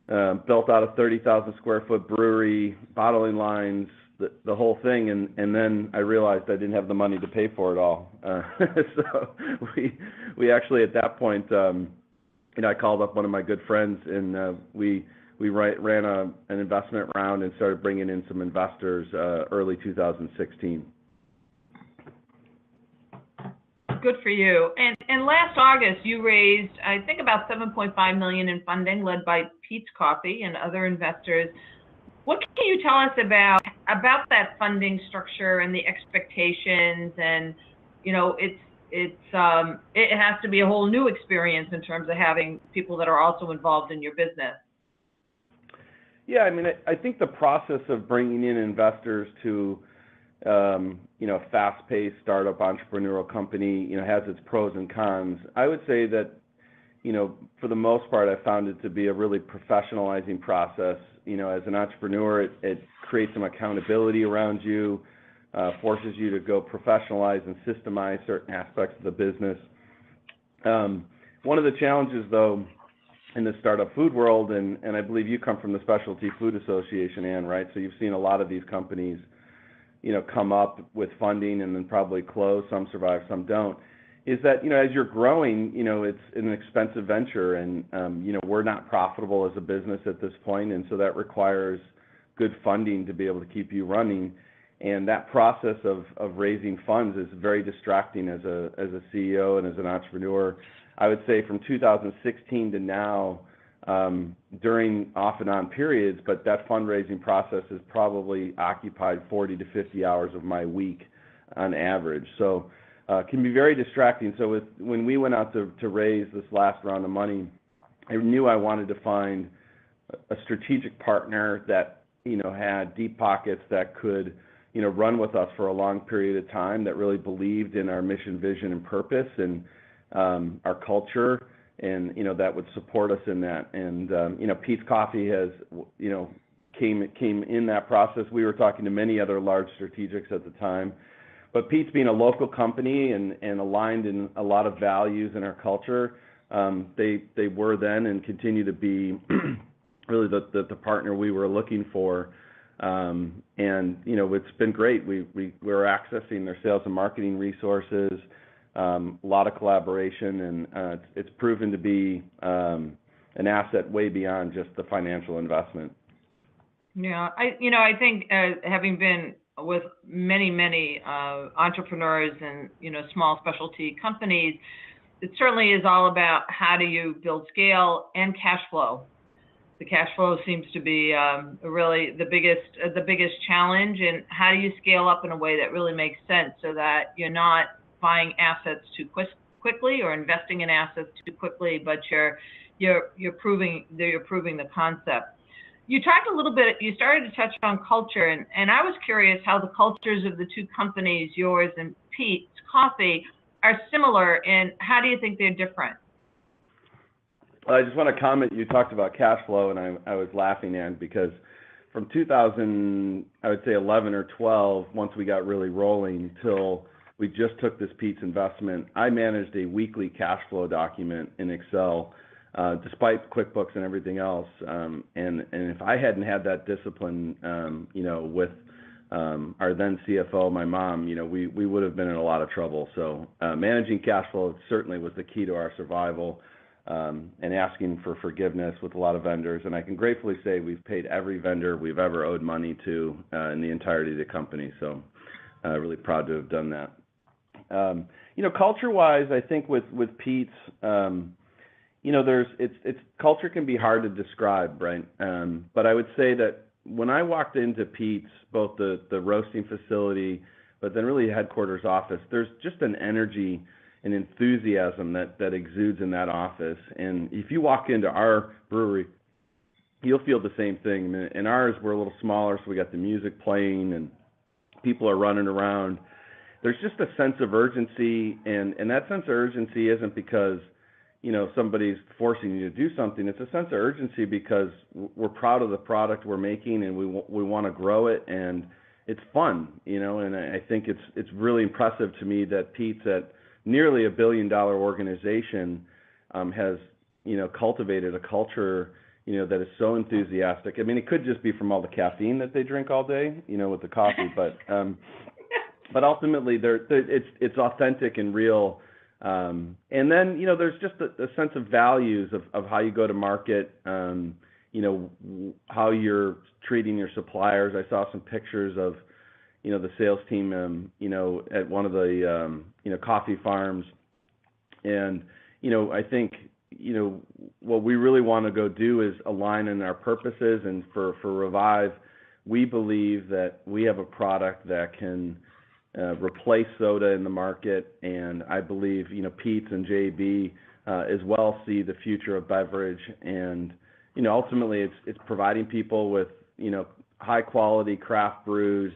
built out a 30,000 square foot brewery, bottling lines, the whole thing, and then I realized I didn't have the money to pay for it all. So we actually at that point, I called up one of my good friends, and we ran an investment round and started bringing in some investors early 2016. Good for you. And last August, you raised, I think, about $7.5 million in funding, led by Pete's Coffee and other investors. What can you tell us about that funding structure and the expectations? And it has to be a whole new experience in terms of having people that are also involved in your business. Yeah, I mean, I think the process of bringing in investors to fast-paced startup entrepreneurial company, has its pros and cons. I would say that, for the most part, I found it to be a really professionalizing process. As an entrepreneur, it creates some accountability around you, forces you to go professionalize and systemize certain aspects of the business. One of the challenges, though, in the startup food world, and I believe you come from the Specialty Food Association, Ann, right? So you've seen a lot of these companies, come up with funding and then probably close. Some survive, some don't. Is that, as you're growing, it's an expensive venture, and, we're not profitable as a business at this point, and so that requires good funding to be able to keep you running. And that process of raising funds is very distracting as a CEO and as an entrepreneur. I would say from 2016 to now, during off and on periods, but that fundraising process has probably occupied 40 to 50 hours of my week on average. So it can be very distracting. So when we went out to raise this last round of money, I knew I wanted to find a strategic partner that, had deep pockets that could, run with us for a long period of time, that really believed in our mission, vision, and purpose, and our culture, and, that would support us in that. And, Pete's Coffee has, came in that process. We were talking to many other large strategics at the time, but Pete's being a local company and aligned in a lot of values in our culture, they were then and continue to be really the partner we were looking for. And, it's been great. We're accessing their sales and marketing resources, a lot of collaboration, and it's proven to be an asset way beyond just the financial investment. Yeah, I think having been with many entrepreneurs and, small specialty companies, it certainly is all about how do you build scale and cash flow. The cash flow seems to be really the biggest challenge, and how do you scale up in a way that really makes sense so that you're not buying assets too quickly or investing in assets too quickly, but you're proving the concept. You talked a little bit, you started to touch on culture, and I was curious how the cultures of the two companies, yours and Pete's Coffee, are similar, and how do you think they're different? I just want to comment, you talked about cash flow, and I was laughing, Ann, because from 2000, I would say 11 or 12, once we got really rolling, till we just took this Pete's investment, I managed a weekly cash flow document in Excel, despite QuickBooks and everything else. And if I hadn't had that discipline, with our then CFO, my mom, we would have been in a lot of trouble. So managing cash flow certainly was the key to our survival, and asking for forgiveness with a lot of vendors. And I can gratefully say we've paid every vendor we've ever owed money to in the entirety of the company. So really proud to have done that. Culture-wise, I think with Pete's, it's culture can be hard to describe, right? But I would say that when I walked into Pete's, both the roasting facility, but then really the headquarters office, there's just an energy and enthusiasm that exudes in that office. And if you walk into our brewery, you'll feel the same thing. In ours, we're a little smaller, so we got the music playing and people are running around. There's just a sense of urgency, and that sense of urgency isn't because somebody's forcing you to do something. It's a sense of urgency because we're proud of the product we're making, and we want to grow it, and it's fun, and I think it's really impressive to me that Pete's, at nearly $1 billion organization, has, cultivated a culture, that is so enthusiastic. I mean, it could just be from all the caffeine that they drink all day, with the coffee, but ultimately it's authentic and real. And then, there's just a sense of values of how you go to market, how you're treating your suppliers. I saw some pictures of, the sales team, at one of the, coffee farms. And, I think, what we really want to go do is align in our purposes. And for Revive, we believe that we have a product that can replace soda in the market, and I believe Pete's and JB as well see the future of beverage, and ultimately it's providing people with high quality craft brewed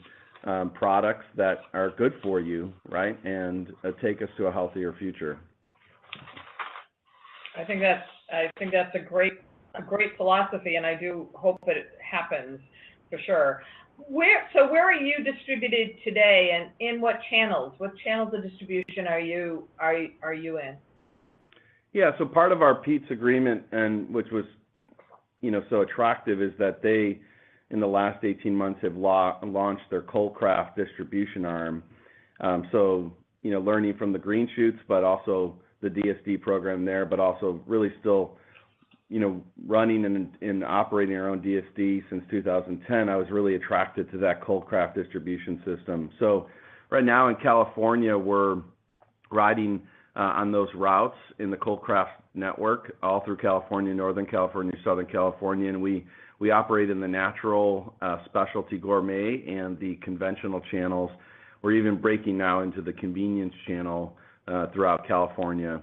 products that are good for you, right, and take us to a healthier future. I think that's a great philosophy, and I do hope that it happens for sure. Where are you distributed today, and in what channels? What channels of distribution are you in? Yeah, so part of our Pete's agreement, and which was, so attractive, is that they, in the last 18 months, have launched their cold craft distribution arm. So, learning from the green shoots, but also the DSD program there, but also really still, running and operating our own DSD since 2010, I was really attracted to that cold craft distribution system. So right now in California, we're riding on those routes in the cold craft network all through California, Northern California, Southern California, and we operate in the natural, specialty gourmet and the conventional channels. We're even breaking now into the convenience channel throughout California.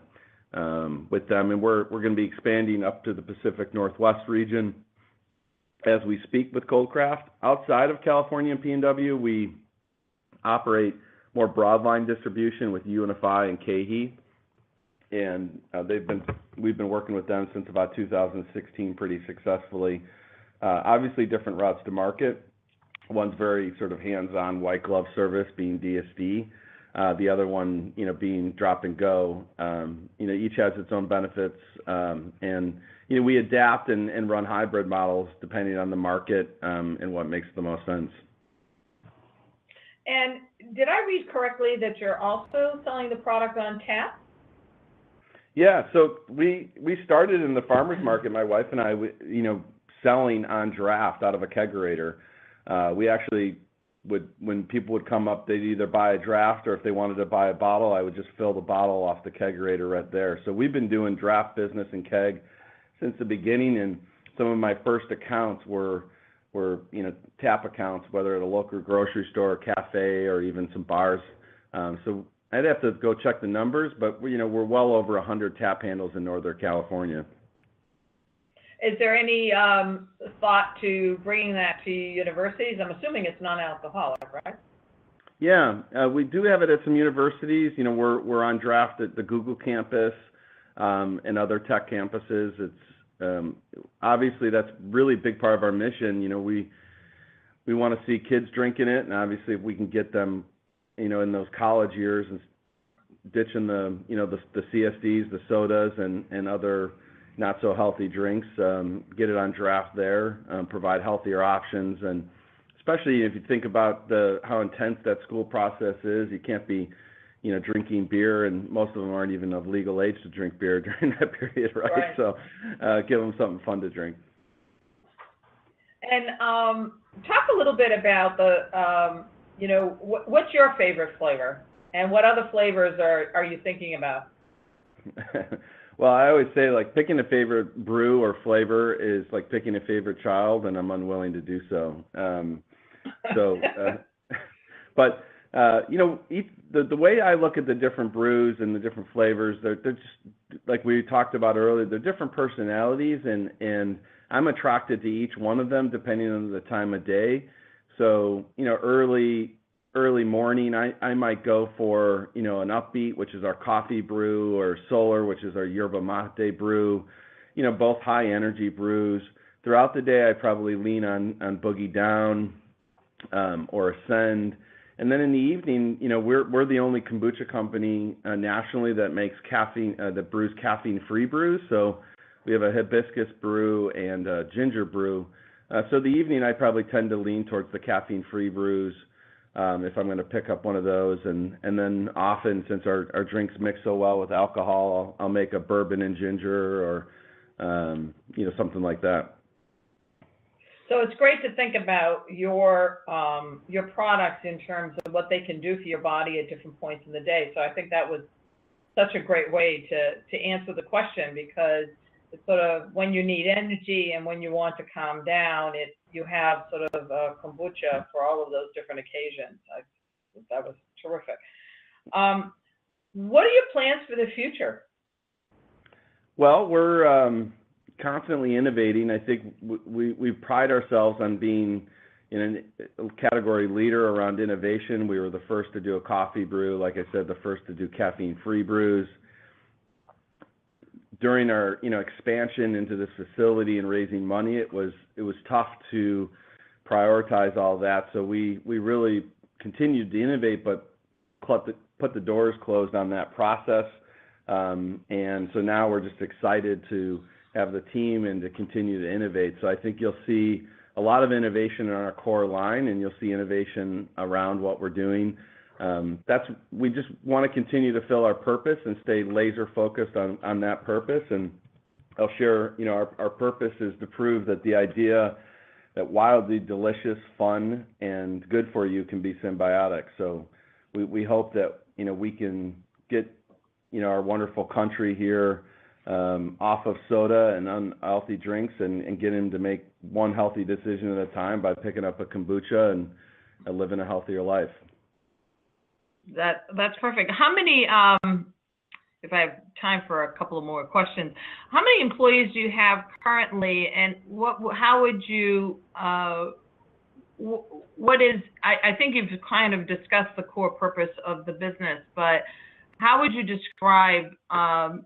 with them, and we're going to be expanding up to the Pacific Northwest region as we speak with Cold Craft. Outside of California and PNW, we operate more broadline distribution with UNFI and KeHE, and we've been working with them since about 2016 pretty successfully. Obviously, different routes to market. One's very sort of hands-on white glove service, being DSD. The other one, being drop and go. Each has its own benefits, and we adapt and run hybrid models depending on the market and what makes the most sense. And did I read correctly that you're also selling the product on tap? Yeah, so we started in the farmer's market, my wife and I, selling on draft out of a kegerator. We actually when people would come up, they'd either buy a draft, or if they wanted to buy a bottle, I would just fill the bottle off the kegerator right there. So we've been doing draft business in keg since the beginning, and some of my first accounts were tap accounts, whether at a local grocery store, cafe, or even some bars. So I'd have to go check the numbers, but we're well over 100 tap handles in Northern California. Is there any thought to bringing that to universities? I'm assuming it's non-alcoholic, right? Yeah, we do have it at some universities. We're on draft at the Google campus and other tech campuses. It's obviously that's really a big part of our mission. We want to see kids drinking it, and obviously if we can get them, in those college years and ditching the CSDs, the sodas, and other not so healthy drinks, get it on draft there, provide healthier options, and especially if you think about how intense that school process is, you can't be, drinking beer, and most of them aren't even of legal age to drink beer during that period, right? So give them something fun to drink. And talk a little bit about what's your favorite flavor, and what other flavors are you thinking about? Well, I always say, picking a favorite brew or flavor is like picking a favorite child, and I'm unwilling to do so. But the way I look at the different brews and the different flavors, they're just, like we talked about earlier, they're different personalities, and I'm attracted to each one of them depending on the time of day. So, early morning, I might go for, an Upbeat, which is our coffee brew, or Solar, which is our yerba mate brew, both high energy brews. Throughout the day, I probably lean on Boogie Down or Ascend. And then in the evening, we're the only kombucha company nationally that makes that brews caffeine-free brews. So we have a hibiscus brew and a ginger brew. So the evening, I probably tend to lean towards the caffeine-free brews. If I'm going to pick up one of those, and then often, since our drinks mix so well with alcohol, I'll make a bourbon and ginger, or something like that. So it's great to think about your products in terms of what they can do for your body at different points in the day. So I think that was such a great way to answer the question, because it's sort of when you need energy and when you want to calm down, you have sort of a kombucha for all of those different occasions. That was terrific. What are your plans for the future? Well, we're constantly innovating. I think we pride ourselves on being in a category leader around innovation. We were the first to do a coffee brew, like I said, the first to do caffeine-free brews. During our expansion into this facility and raising money, it was tough to prioritize all that. So we really continued to innovate, but put the doors closed on that process. And so now we're just excited to have the team and to continue to innovate. So I think you'll see a lot of innovation in our core line, and you'll see innovation around what we're doing. We just want to continue to fill our purpose and stay laser focused on that purpose. And I'll share, our purpose is to prove that the idea that wildly delicious, fun, and good for you can be symbiotic. So we hope that, we can get, our wonderful country here off of soda and unhealthy drinks, and get him to make one healthy decision at a time by picking up a kombucha and living a healthier life. That's perfect. How many, if I have time for a couple of more questions. How many employees do you have currently, and how would you, what is, I think you've kind of discussed the core purpose of the business, but how would you describe how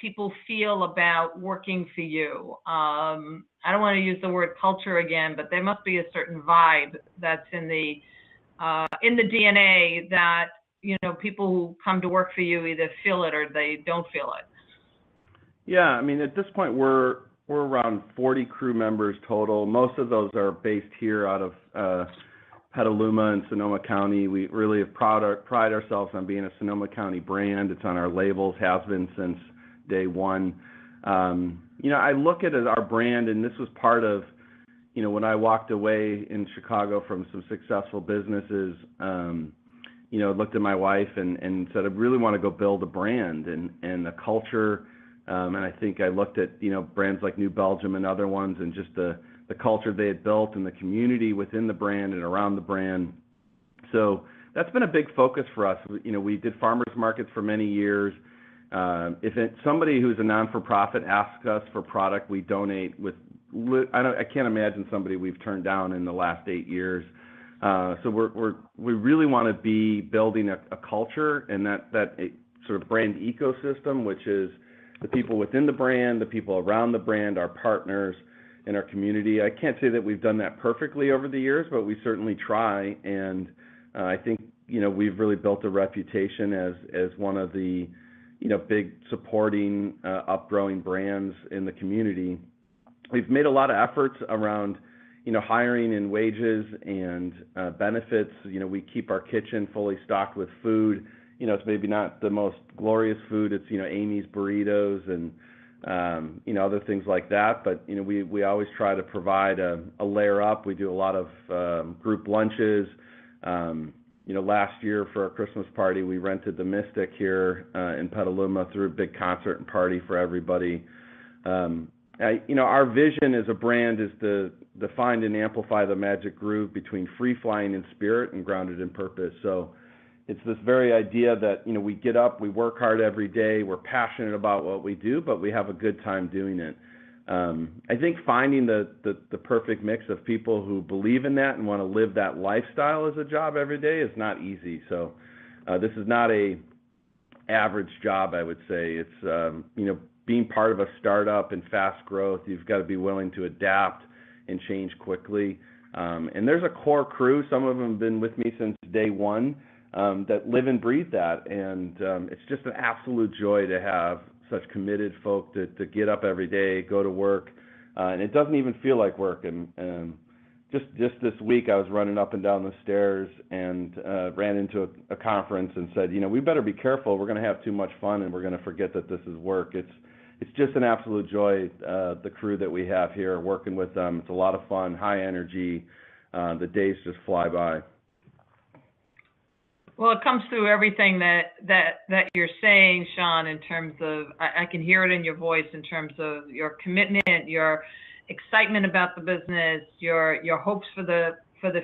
people feel about working for you? I don't want to use the word culture again, but there must be a certain vibe that's in the DNA that, you know, people who come to work for you either feel it or they don't feel it. Yeah, I mean, at this point, we're around 40 crew members total. Most of those are based here out of Petaluma and Sonoma County. We really have pride ourselves on being a Sonoma County brand. It's on our labels, has been since day one. You know, I look at it as our brand, and this was part of, you know, when I walked away in Chicago from some successful businesses, you know, looked at my wife and said, I really want to go build a brand and a culture. And I think I looked at, you know, brands like New Belgium and other ones, and just the culture they had built and the community within the brand and around the brand. So that's been a big focus for us. You know, we did farmers markets for many years. If somebody who's a non-for-profit asks us for product, we donate with, I can't imagine somebody we've turned down in the last 8 years. So we really want to be building a culture and that sort of brand ecosystem, which is the people within the brand, the people around the brand, our partners, in our community. I can't say that we've done that perfectly over the years, but we certainly try. And I think, you know, we've really built a reputation as one of the, you know, big supporting, upgrowing brands in the community. We've made a lot of efforts around, you know, hiring and wages and benefits. You know, we keep our kitchen fully stocked with food. You know, it's maybe not the most glorious food. It's, you know, Amy's burritos and, you know, other things like that. But, you know, we always try to provide a layer up. We do a lot of group lunches. You know, last year for our Christmas party, we rented the Mystic here in Petaluma, threw a big concert and party for everybody. You know, our vision as a brand is to find and amplify the magic groove between free flying in spirit and grounded in purpose. So it's this very idea that, you know, we get up, we work hard every day, we're passionate about what we do, but we have a good time doing it. I think finding the perfect mix of people who believe in that and want to live that lifestyle as a job every day is not easy. So this is not a average job, I would say. It's, you know, being part of a startup and fast growth, you've got to be willing to adapt and change quickly. And there's a core crew, some of them have been with me since day one, that live and breathe that. And it's just an absolute joy to have such committed folk to get up every day, go to work. And it doesn't even feel like work. And just this week, I was running up and down the stairs and ran into a conference and said, you know, we better be careful. We're going to have too much fun and we're going to forget that this is work. It's just an absolute joy, the crew that we have here, working with them. It's a lot of fun, high energy. The days just fly by. Well, it comes through everything that you're saying, Sean, in terms of, I can hear it in your voice in terms of your commitment, your excitement about the business, your hopes for the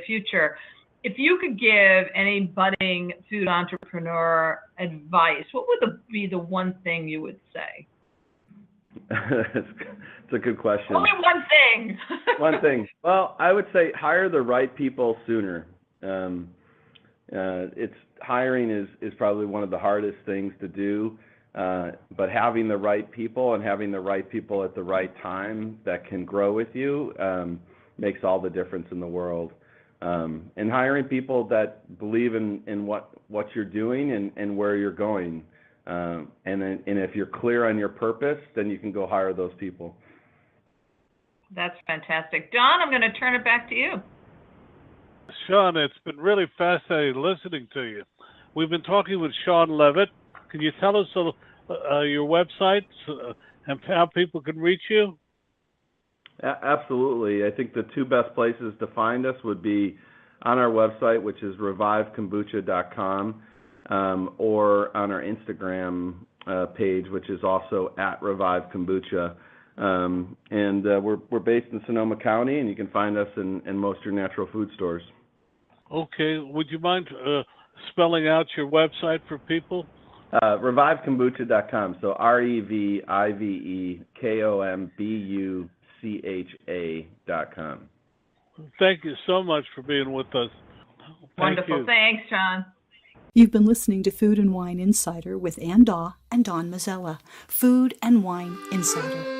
future. If you could give any budding food entrepreneur advice, what would be the one thing you would say? It's a good question. Only one thing. One thing. Well, I would say hire the right people sooner. Hiring is probably one of the hardest things to do, but having the right people and having the right people at the right time that can grow with you makes all the difference in the world. And hiring people that believe in what you're doing and where you're going. And if you're clear on your purpose, then you can go hire those people. That's fantastic. Don, I'm going to turn it back to you. Sean, it's been really fascinating listening to you. We've been talking with Sean Lovett. Can you tell us your website and how people can reach you? Absolutely. I think the two best places to find us would be on our website, which is revivekombucha.com, or on our Instagram page, which is also at revivekombucha. And we're based in Sonoma County, and you can find us in most of your natural food stores. Okay. Would you mind spelling out your website for people? ReviveKombucha.com. So ReviveKombucha.com. Thank you so much for being with us. Wonderful. You. Thanks, John. You've been listening to Food and Wine Insider with Ann Daw and Don Mazzella. Food and Wine Insider.